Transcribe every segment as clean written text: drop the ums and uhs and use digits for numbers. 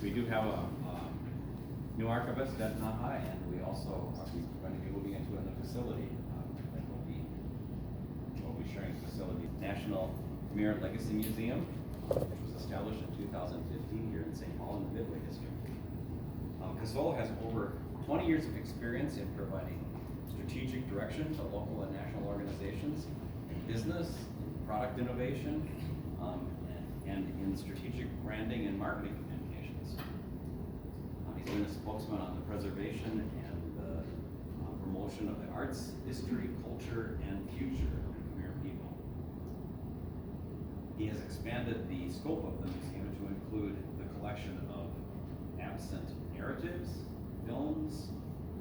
We do have a new archivist at Naha, and we also are going to be moving into a new facility that we'll be sharing facility. National Khmer Legacy Museum, which was established in 2015 here in St. Paul in the Midway District. CASOL has over 20 years of experience in providing strategic direction to local and national organizations in business, product innovation, and in strategic branding and marketing communications. He's been a spokesman on the preservation and the promotion of the arts, history, culture, and future of the Khmer people. He has expanded the scope of the museum to include the collection of absent narratives, films,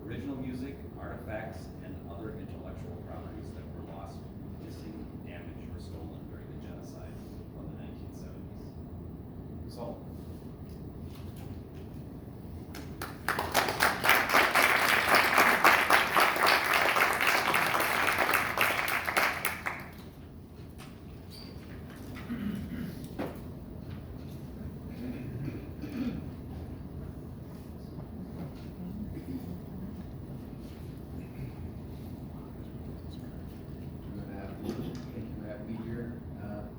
original music, artifacts, and other intellectual properties that were lost, missing, damaged, or stolen during the genocide of the 1970s. So,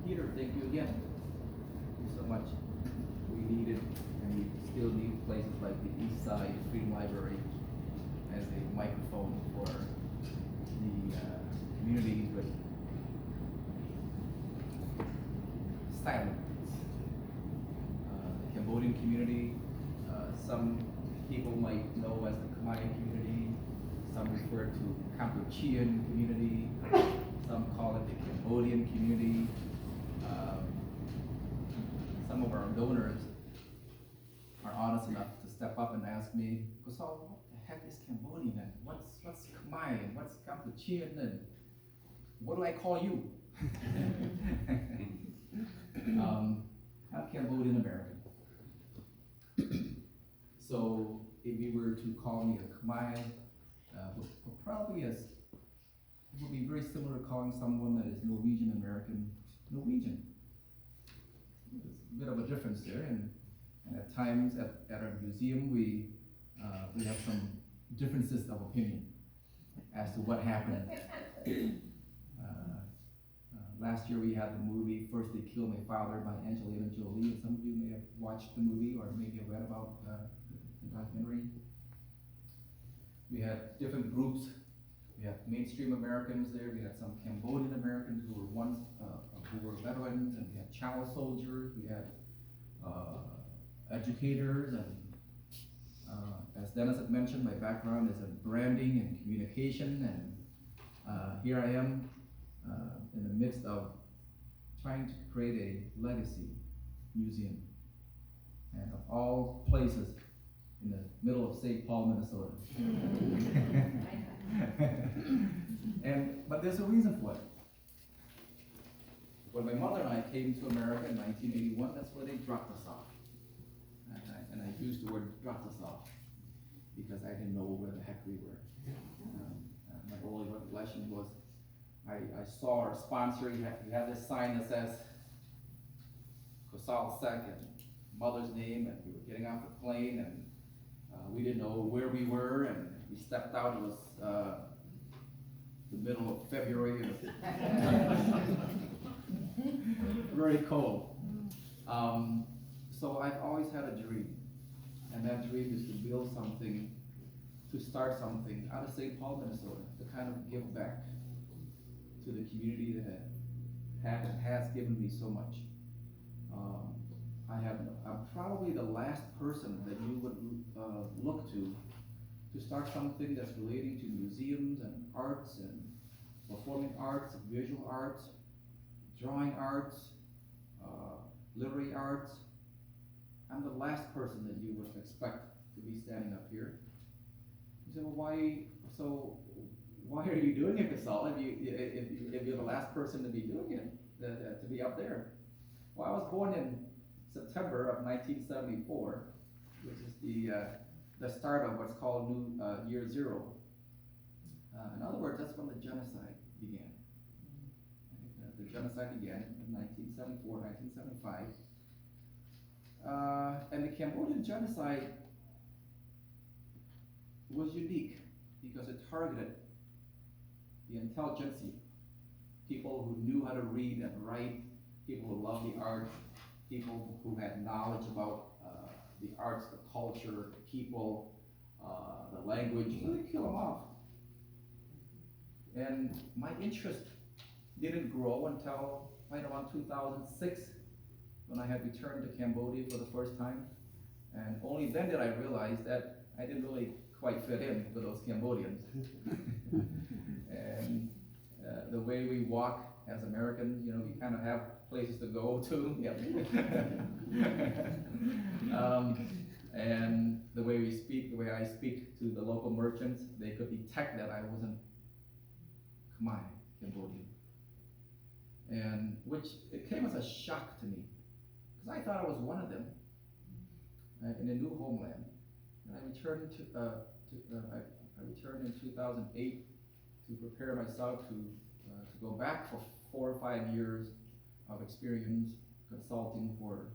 Peter, thank you again. Thank you so much. We needed, and we still need places like the Eastside Freedom Library as a microphone for the communities with silence. The Cambodian community, some people might know as the Khmer community, some refer to Cambodian community, some call it the Cambodian community. Some of our donors are honest enough to step up and ask me, "Kusal, what the heck is Cambodian and what's Khmer and what's Cambodian and what do I call you?" I'm Cambodian American. So if you were to call me a Khmer, probably it would be very similar to calling someone that is Norwegian American Norwegian. There's a bit of a difference there, and at times at our museum we have some differences of opinion as to what happened. Last year we had the movie First They Killed My Father by Angelina Jolie, and some of you may have watched the movie or maybe have read about the documentary. We had different groups. We had mainstream Americans there. We had some Cambodian Americans who were once who were veterans, and we had child soldiers. We had educators, and as Dennis had mentioned, my background is in branding and communication, and here I am in the midst of trying to create a legacy museum, and of all places, in the middle of St. Paul, Minnesota. But there's a reason for it. When my mother and I came to America in 1981, that's where they dropped us off. And I used the word dropped us off because I didn't know where the heck we were. My only recollection was I saw our sponsor. He had this sign that says Kusal Sek and mother's name, and we were getting off the plane, and we didn't know where we were, and we stepped out. It was the middle of February. Very cold. So I've always had a dream, and that dream is to build something, to start something out of St. Paul, Minnesota, to kind of give back to the community that had and has given me so much. I'm probably the last person that you would look to start something that's relating to museums and arts and performing arts, visual arts, drawing arts, literary arts. I'm the last person that you would expect to be standing up here. You say, well, why are you doing it, Kusal, if you're the last person to be doing it, to be up there? Well, I was born in September of 1974, which is the start of what's called Year Zero. In other words, that's when the genocide began. The genocide began in 1974, 1975. And the Cambodian Genocide was unique because it targeted the intelligentsia, people who knew how to read and write, people who loved the arts, people who had knowledge about the arts, the culture, the people, the language, so they kill them off. And my interest didn't grow until right around 2006, when I had returned to Cambodia for the first time. And only then did I realize that I didn't really quite fit in with those Cambodians. And the way we walk as Americans, you know, we kind of have places to go to. Yeah. And the way we speak, the way I speak to the local merchants, they could detect that I wasn't Khmer, Cambodian. And which, it came as a shock to me, because I thought I was one of them in a new homeland. And I returned I returned in 2008 to prepare myself to go back for 4 or 5 years of experience consulting for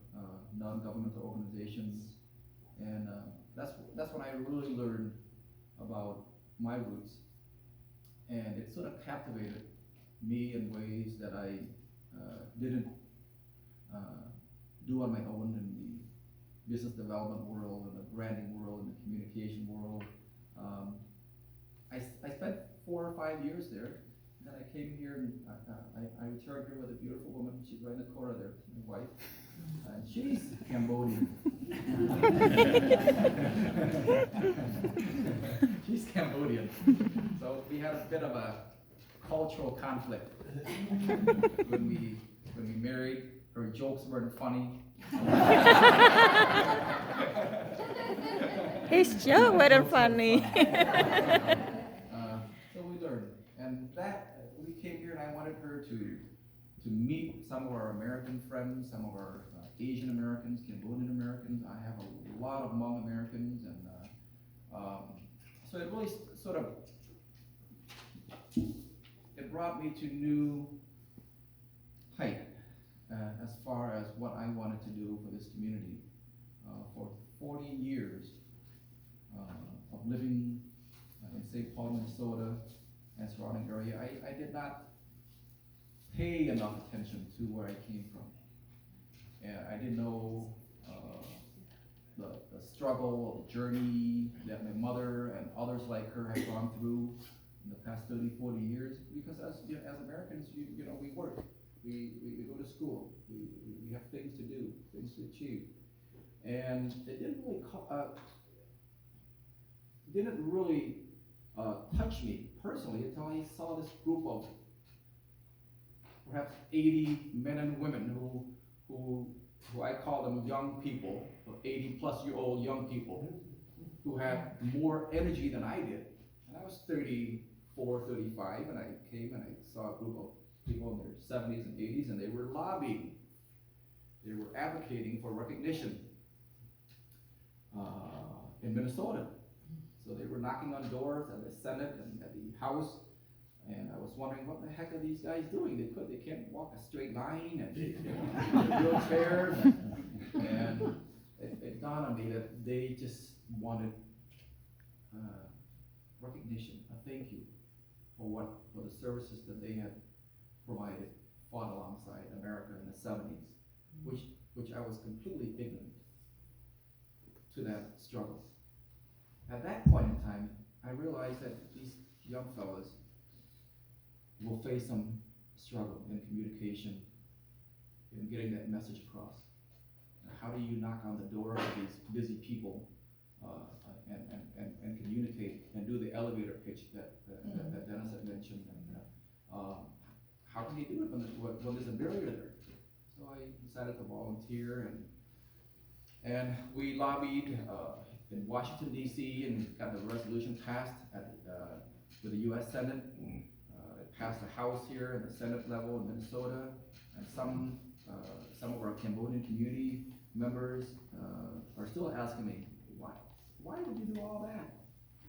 non-governmental organizations, and that's when I really learned about my roots, and it sort of captivated me in ways that I didn't do on my own in the business development world, in the branding world, in the communication world. I spent 4 or 5 years there. Then I came here and I returned here with a beautiful woman. She's right in the corner there, my wife. And she's Cambodian. She's Cambodian. So we had a bit of a cultural conflict when we married. Her jokes weren't funny. His joke wasn't funny. So we learned, and that we came here, and I wanted her to meet some of our American friends, some of our Asian Americans, Cambodian Americans. I have a lot of Hmong Americans, and so it really sort of it brought me to new height as far as what I wanted to do for this community. For 40 years of living in St. Paul, Minnesota, and surrounding area, I did not pay enough attention to where I came from. And I didn't know the struggle, the journey that my mother and others like her have gone through in the past 30, 40 years. Because as Americans, you know, we work, we go to school, we have things to do, things to achieve. And it didn't really touch me personally until I saw this group of perhaps 80 men and women who I call them young people, 80-plus-year-old young people, who had more energy than I did. And I was 34, 35, and I came and I saw a group of people in their 70s and 80s, and they were lobbying. They were advocating for recognition in Minnesota. So they were knocking on doors at the Senate and at the House, and I was wondering, what the heck are these guys doing? They can't walk a straight line, and they have wheelchairs, and it dawned on me that they just wanted recognition, a thank you for the services that they had provided, fought alongside America in the 70s, which I was completely ignorant to that struggle. At that point in time, I realized that these young fellas will face some struggle in communication, in getting that message across. How do you knock on the door of these busy people and communicate and do the elevator pitch that Dennis had mentioned? And how can you do it when there's a barrier there? So I decided to volunteer, and we lobbied in Washington, D.C., and got the resolution passed with the U.S. Senate. It passed the House here and the Senate level in Minnesota, and some of our Cambodian community members are still asking me, why would you do all that?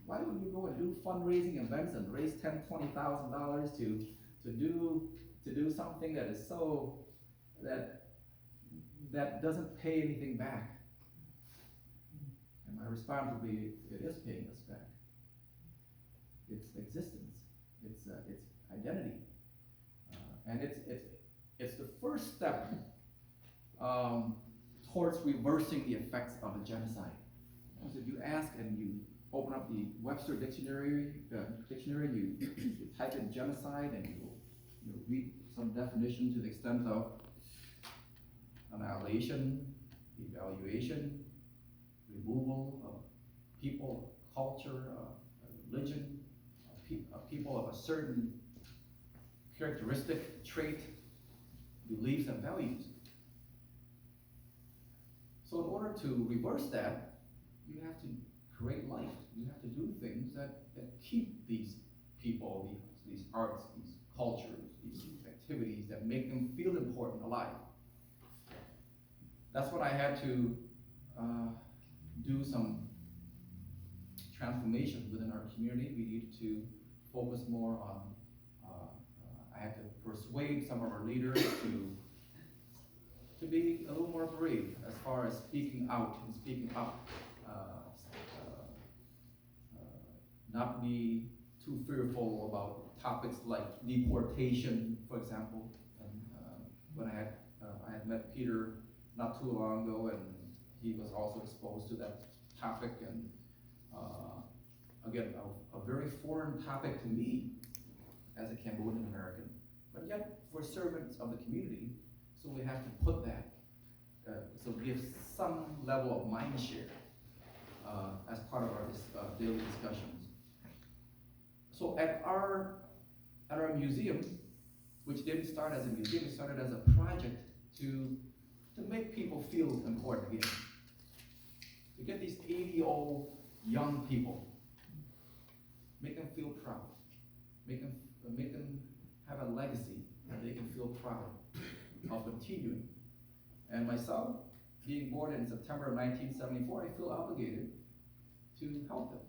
Why would you go and do fundraising events and raise $10,000-$20,000 to do something that is so that that doesn't pay anything back. And my response would be, it is paying us back. It's existence, it's identity. And it's the first step towards reversing the effects of a genocide. Because if you ask and you open up the Webster dictionary, you type in genocide and you read some definition to the extent of annihilation, evaluation, removal of people, culture, religion, people of a certain characteristic, trait, beliefs, and values. So in order to reverse that, you have to create life. You have to do things that keep these people, these arts, these cultures, these activities that make them feel important, alive. That's what I had to do some transformation within our community. We needed to focus more on, I had to persuade some of our leaders to be a little more brave as far as speaking out and speaking up. Not be too fearful about topics like deportation, for example. And when I had met Peter not too long ago, and he was also exposed to that topic, and again, a very foreign topic to me as a Cambodian American, but yet we're servants of the community, so we have to put that, so give some level of mind share as part of our daily discussions. So at our museum, which didn't start as a museum, it started as a project to make people feel important again. To get these 80-year-old young people, make them feel proud, make them have a legacy that they can feel proud of continuing. And myself, being born in September of 1974, I feel obligated to help them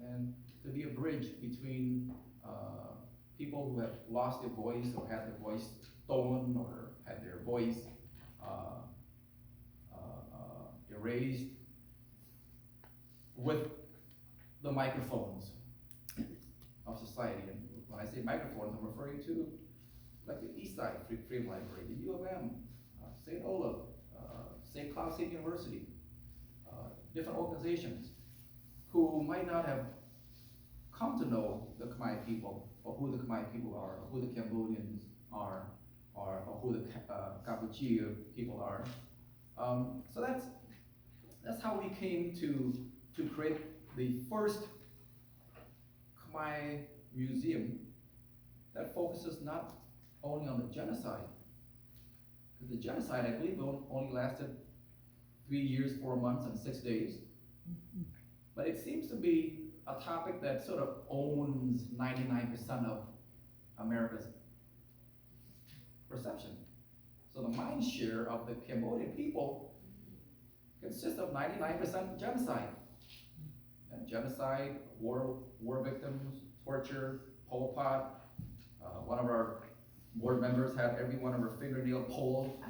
and to be a bridge between people who have lost their voice or had their voice stolen or had their voice erased with the microphones of society. And when I say microphones, I'm referring to like the Eastside Freedom Library, the U of M, St. Olaf, St. Cloud State University, different organizations who might not have come to know the Khmer people, or who the Khmer people are, or who the Cambodians are, or who the Cambodian people are. So that's how we came to create the first Khmer Museum that focuses not only on the genocide, because the genocide, I believe, only lasted 3 years, 4 months, and 6 days. But it seems to be a topic that sort of owns 99% of America's perception. So the mind share of the Cambodian people consists of 99% genocide. And genocide, war victims, torture, Pol Pot. One of our board members had every one of her fingernail pulled.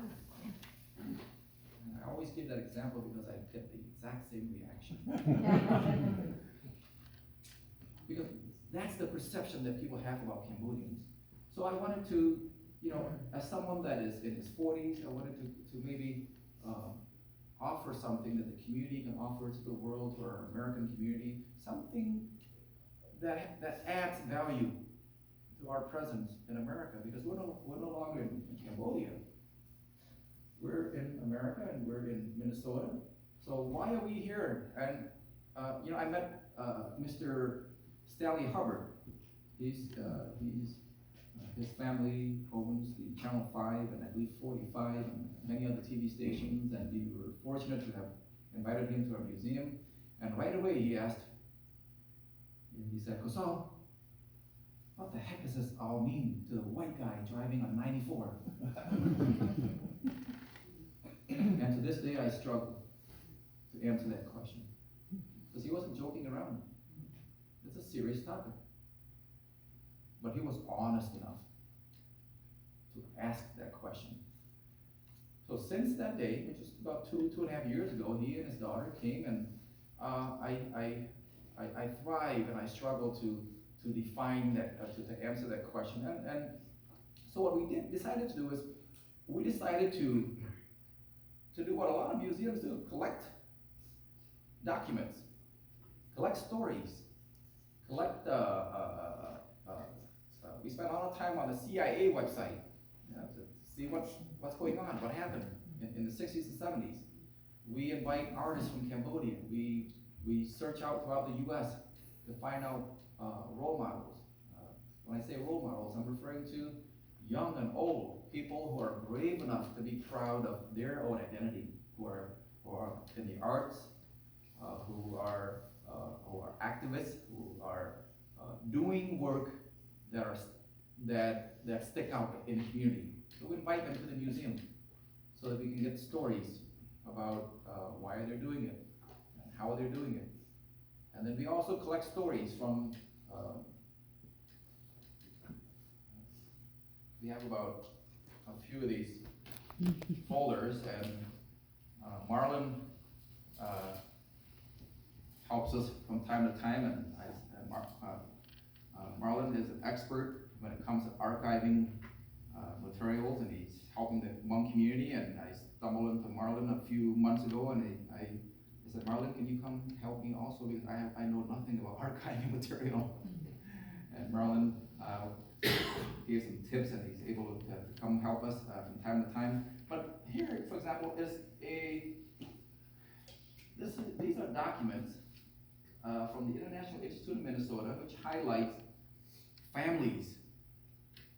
And I always give that example because I get the exact same reaction. Because that's the perception that people have about Cambodians. So I wanted to, as someone that is in his 40s, I wanted to maybe offer something that the community can offer to the world, to our American community, something that adds value to our presence in America, because we're no longer in Cambodia. We're in America and we're in Minnesota. So why are we here? And I met Mr. Stanley Hubbard. His family owns the Channel 5 and I believe 45 and many other TV stations, and we were fortunate to have invited him to our museum. And right away he said, "Kosal, what the heck does this all mean to a white guy driving a 94? And to this day I struggle to answer that question, because he wasn't joking around. It's a serious topic. But he was honest enough to ask that question. So since that day, which is about 2.5 years ago, he and his daughter came, and I thrive and I struggle to define that, to answer that question. And so what we decided to do is, we decided to do what a lot of museums do: collect documents, collect stories, collect. We spent a lot of time on the CIA website, to see what's going on, what happened in the 60s and 70s. We invite artists from Cambodia. We search out throughout the U.S. to find out role models. When I say role models, I'm referring to young and old people who are brave enough to be proud of their own identity, who are in the arts, who are activists, who are doing work that stick out in the community. So we invite them to the museum so that we can get stories about why they're doing it and how they're doing it. And then we also collect stories from, we have about a few of these folders, and Marlon helps us from time to time, and Marlon is an expert when it comes to archiving materials, and he's helping the Hmong community. And I stumbled into Marlon a few months ago, and I said, Marlon, can you come help me also, because I know nothing about archiving material. And Marlon gave some tips, and he's able to come help us from time to time. But here, for example, is these are documents from the International Institute of Minnesota, which highlights families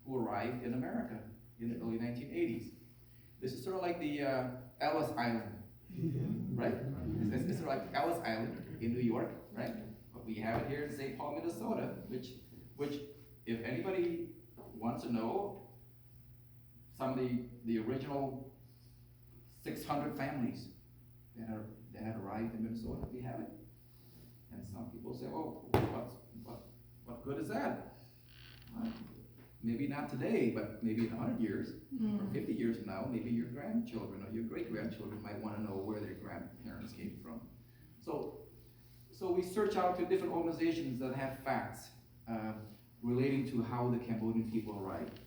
who arrived in America in the early 1980s. This is sort of like the Ellis Island, right? It's sort of like Ellis Island in New York, right? But we have it here in St. Paul, Minnesota, which if anybody wants to know some of the original 600 families that had arrived in Minnesota, we have it. And some people say, oh, what good is that? Maybe not today, but maybe in 100 years, or 50 years from now, maybe your grandchildren or your great-grandchildren might want to know where their grandparents came from. So we search out to different organizations that have facts relating to how the Cambodian people arrived.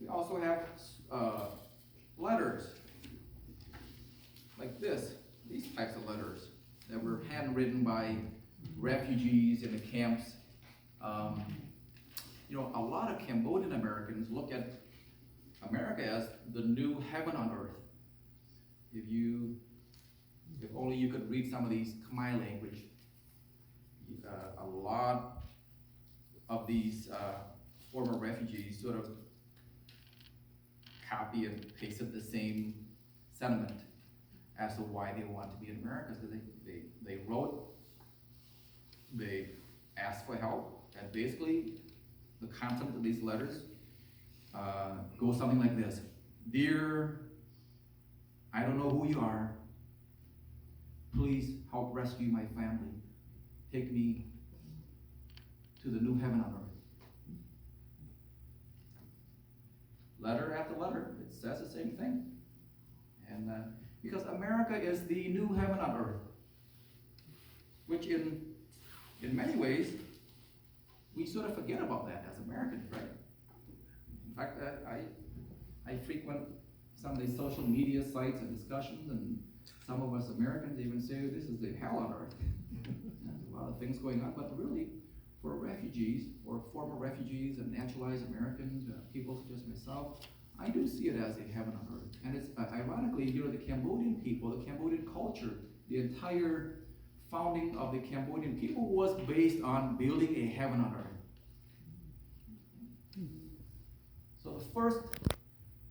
We also have letters like these types of letters that were handwritten by refugees in the camps. A lot of Cambodian Americans look at America as the new heaven on earth. If only you could read some of these Khmer language, a lot of these former refugees sort of copy and pasted the same sentiment as to why they want to be in America. So they wrote, they asked for help, and basically the content of these letters goes something like this: Dear, I don't know who you are, please help rescue my family. Take me to the new heaven on earth. Letter after letter, it says the same thing. And because America is the new heaven on earth, which in many ways, we sort of forget about that as Americans, right? In fact, I frequent some of these social media sites and discussions, and some of us Americans even say this is the hell on earth. There's a lot of things going on, but really, for refugees, or former refugees and naturalized Americans, people such as myself, I do see it as a heaven on earth. And it's ironically, the Cambodian people, the Cambodian culture, the entire founding of the Cambodian people was based on building a heaven on earth. So the first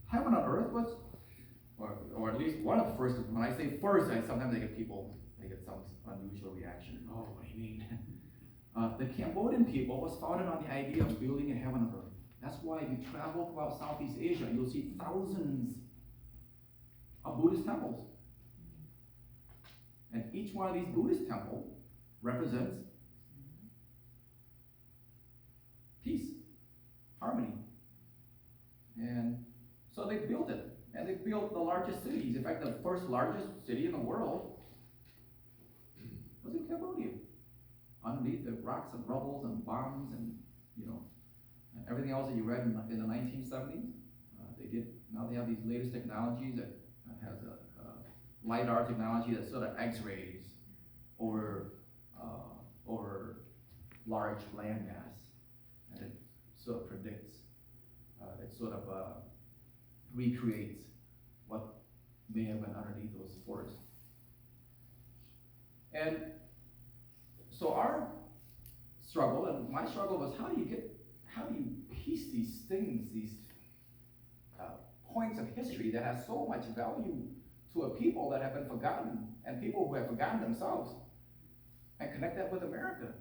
heaven on earth was, or at least one of the first. When I say first, sometimes I get some unusual reaction. Oh, what do you mean? The Cambodian people was founded on the idea of building a heaven on earth. That's why if you travel throughout Southeast Asia, you'll see thousands of Buddhist temples. And each one of these Buddhist temples represents peace, harmony. And So they built it, and they built the largest cities. In fact, the first largest city in the world was in Cambodia, underneath the rocks and rubbles and bombs and, and everything else that you read in the 1970s. Now they have these latest technologies that has a LiDAR technology that sort of X-rays over large landmass, and it sort of predicts, it sort of recreates what may have been underneath those forests. And so our struggle, and my struggle, was how do you piece these things, these points of history that have so much value to a people that have been forgotten, and people who have forgotten themselves, and connect that with America.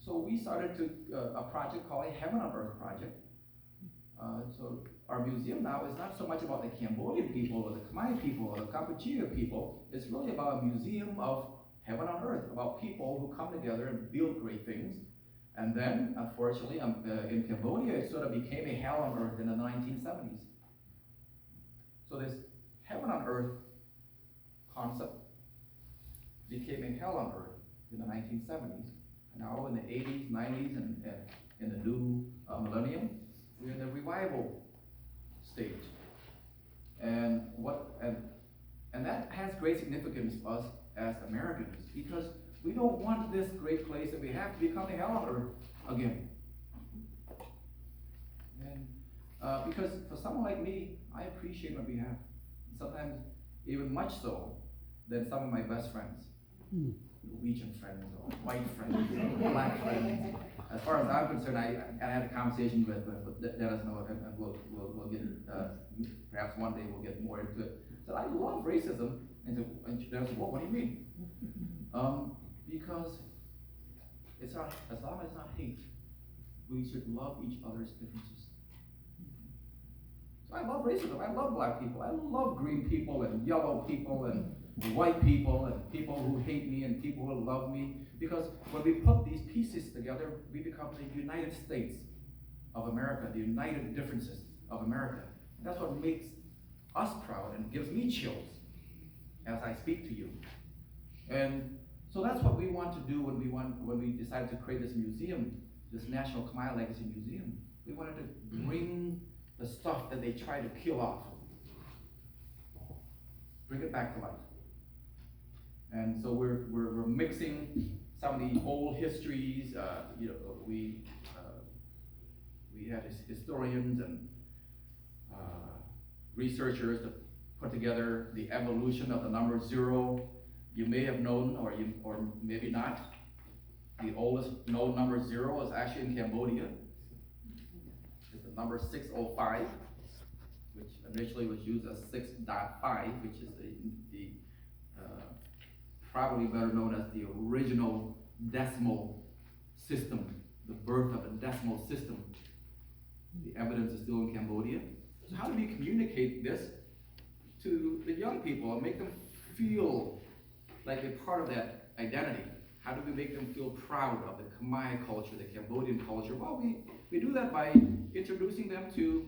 So we started a project called a Heaven on Earth Project. So our museum now is not so much about the Cambodian people or the Khmer people or the Cambodian people. It's really about a museum of heaven on earth, about people who come together and build great things. And then, unfortunately, in Cambodia, it sort of became a hell on earth in the 1970s. So this heaven on earth concept became a hell on earth in the 1970s. Now in the 80s, 90s, and in the new millennium, we're in the revival stage. And that has great significance for us as Americans, because we don't want this great place that we have to become a hell on earth again. And because for someone like me, I appreciate what we have. Sometimes even much so than some of my best friends. Norwegian friends, or white friends, or black friends. As far as I'm concerned, I had a conversation with Dennis Noah, and we'll get, perhaps one day we'll get more into it. I said, I love racism. And Dennis said, well, what do you mean? Because it's not, as long as it's not hate, we should love each other's differences. So I love racism, I love black people, I love green people and yellow people and white people and people who hate me and people who love me, because when we put these pieces together, we become the United States of America, the united differences of America. And that's what makes us proud and gives me chills as I speak to you. And so that's what we want to do when we decided to create this museum, this National Khmer Legacy Museum. We wanted to bring the stuff that they try to kill off, bring it back to life. And so we're mixing some of the old histories. We had historians and researchers to put together the evolution of the number 0. You may have known, or maybe not, the oldest known number 0 is actually in Cambodia. It's the number 605, which initially was used as 6.5, which is the probably better known as the original decimal system, the birth of the decimal system. The evidence is still in Cambodia. So how do we communicate this to the young people and make them feel like they're part of that identity? How do we make them feel proud of the Khmer culture, the Cambodian culture? Well, we do that by introducing them to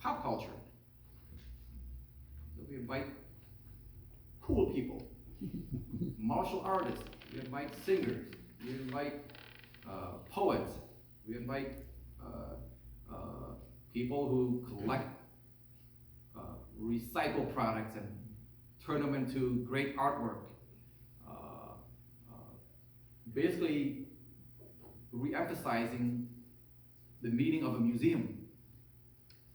pop culture. So we invite cool people, martial artists, we invite singers, we invite poets, we invite people who collect recycled products and turn them into great artwork. Basically re-emphasizing the meaning of a museum.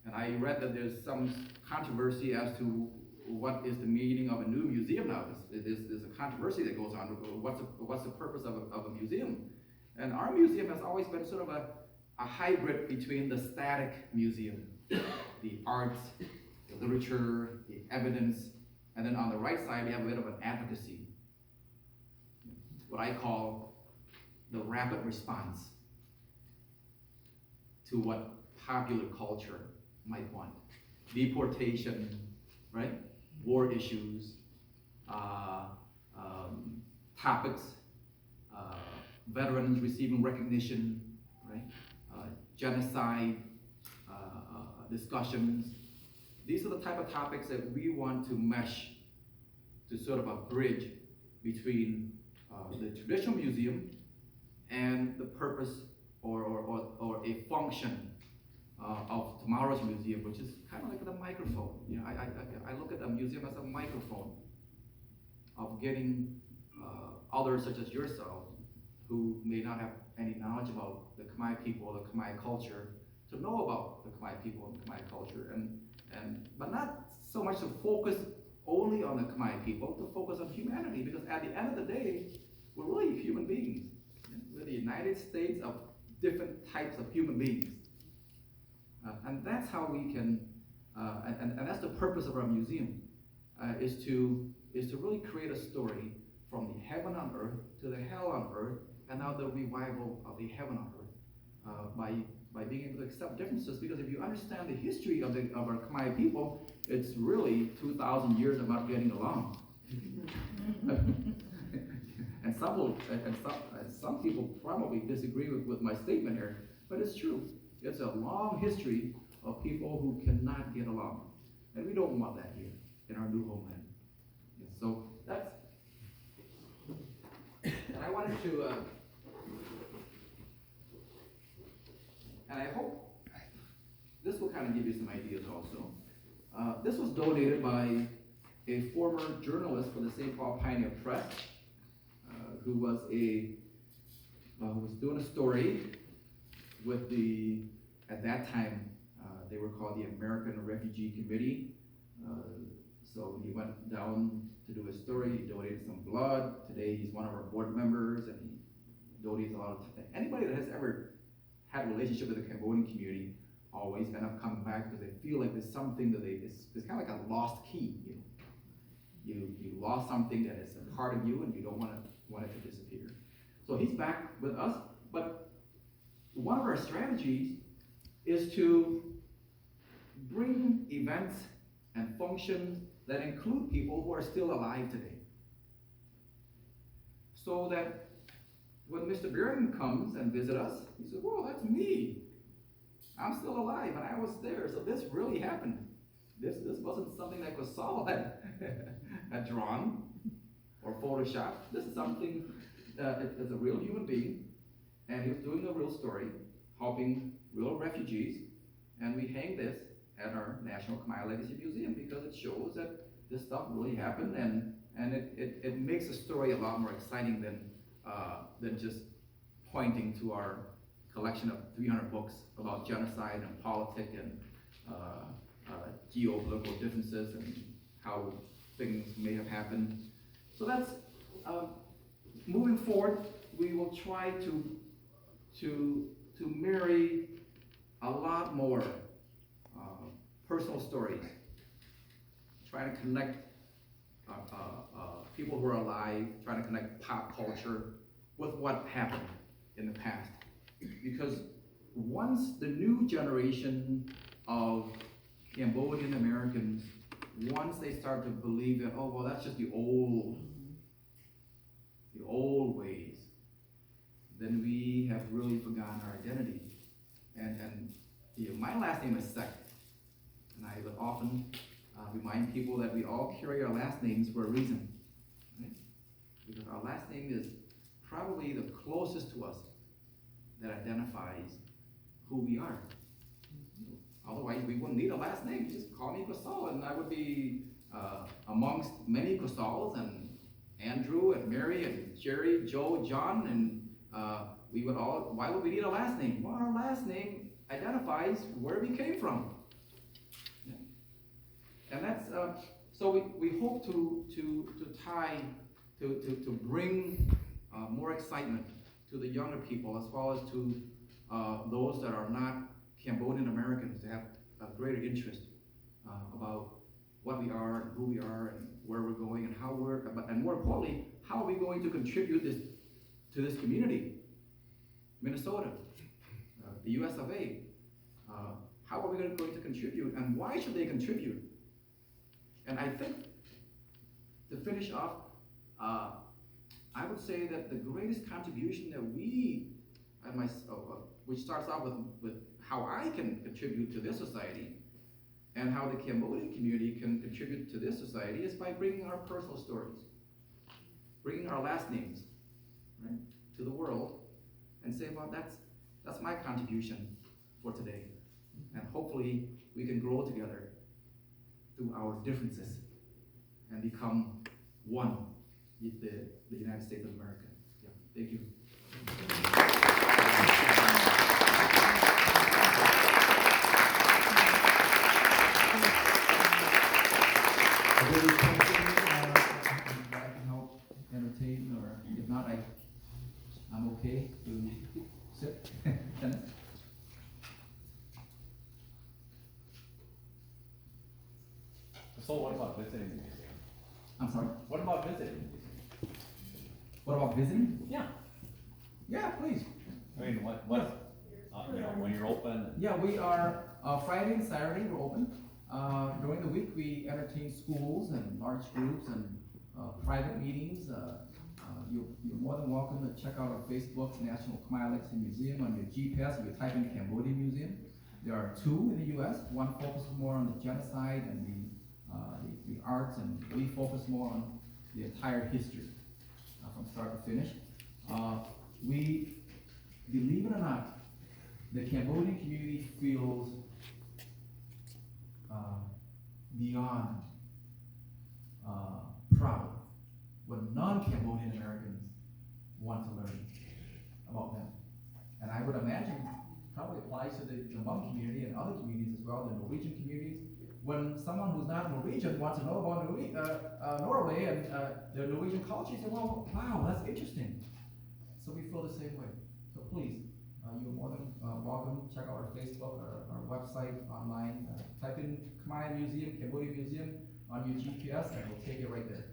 And I read that there's some controversy as to what is the meaning of a new museum now. There's a controversy that goes on. What's the purpose of a museum? And our museum has always been sort of a hybrid between the static museum, the arts, the literature, the evidence, and then on the right side we have a bit of an advocacy, what I call the rapid response to what popular culture might want. Deportation, right? War issues, topics, veterans receiving recognition, right? Genocide, discussions. These are the type of topics that we want to mesh to sort of a bridge between the traditional museum and the purpose or a function of tomorrow's museum, which is kind of like the microphone. You know, I look at the museum as a microphone of getting others such as yourselves who may not have any knowledge about the Khmer people, the Khmer culture, to know about the Khmer people and Khmer culture, but not so much to focus only on the Khmer people, to focus on humanity, because at the end of the day, we're really human beings. We're the United States of different types of human beings. And that's how we can, and that's the purpose of our museum, is to really create a story from the heaven on earth to the hell on earth, and now the revival of the heaven on earth, by being able to accept differences. Because if you understand the history of our Khmer people, it's really 2,000 years of not getting along. And some people probably disagree with my statement here, but it's true. It's a long history of people who cannot get along, and we don't want that here in our new homeland. So that's, and I wanted to, and I hope this will kind of give you some ideas also. This was donated by a former journalist for the St. Paul Pioneer Press, who was doing a story with at that time, they were called the American Refugee Committee. So he went down to do his story, he donated some blood. Today he's one of our board members, and he donates a lot of time. Anybody that has ever had a relationship with the Cambodian community always end up coming back because they feel like there's something that it's kind of like a lost key, you know. You lost something that is a part of you and you don't want it to disappear. So he's back with us, but one of our strategies is to bring events and functions that include people who are still alive today. So that when Mr. Beering comes and visits us, he says, "Whoa, that's me. I'm still alive and I was there, so this really happened. This wasn't something that Saul had drawn or photoshopped. This is something as a real human being, and he was doing a real story, helping real refugees, and we hang this at our National Khmer Legacy Museum because it shows that this stuff really happened, and it makes the story a lot more exciting than just pointing to our collection of 300 books about genocide and politics and geopolitical differences and how things may have happened. So that's moving forward. We will try to marry a lot more personal stories. Try to connect people who are alive. Try to connect pop culture with what happened in the past. Because once the new generation of Cambodian Americans, once they start to believe that, oh, well, that's just the old ways, then we have really forgotten our identity. And you know, my last name is Sek, and I would often remind people that we all carry our last names for a reason, right? Because our last name is probably the closest to us that identifies who we are. Otherwise, we wouldn't need a last name. Just call me Kosal, and I would be amongst many Kosals, and Andrew, and Mary, and Jerry, Joe, John, and we would all, why would we need a last name? Well, our last name identifies where we came from. Yeah. And that's, so we hope to bring more excitement to the younger people, as well as to those that are not Cambodian Americans, to have a greater interest about what we are and who we are and where we're going and how and more importantly, how are we going to contribute to this community, Minnesota, the US of A. How are we going to contribute, and why should they contribute? And I think, to finish off, I would say that the greatest contribution that we, which starts out with how I can contribute to this society and how the Cambodian community can contribute to this society is by bringing our personal stories, bringing our last names, right, to the world, and say, well, that's my contribution for today. And hopefully we can grow together through our differences and become one, the United States of America. Yeah, thank you. Are there any questions that I can help entertain, or if not, I'm okay to sit. Dennis? So what about visiting the museum? I'm sorry? What about visiting the museum? What about visiting? Yeah. Yeah, please. I mean, when you're open? Yeah, we are, Friday and Saturday we're open. During the week, we entertain schools and large groups and private meetings. You're more than welcome to check out our Facebook, National Khmer Legacy Museum. On your GPS, if you type in Cambodian Museum, there are two in the U.S. One focuses more on the genocide and the arts, and we focus more on the entire history from start to finish. We, believe it or not, the Cambodian community feels beyond proud when non-Cambodian Americans want to learn about them. And I would imagine probably applies to the Hmong community and other communities as well, the Norwegian communities. When someone who's not Norwegian wants to know about Norway and the Norwegian culture, you say, well, wow, that's interesting. So we feel the same way. So please, you're more than welcome. Check out our Facebook, our website, online. Type in Khmer Museum, Cambodian Museum on your GPS, and we'll take you right there.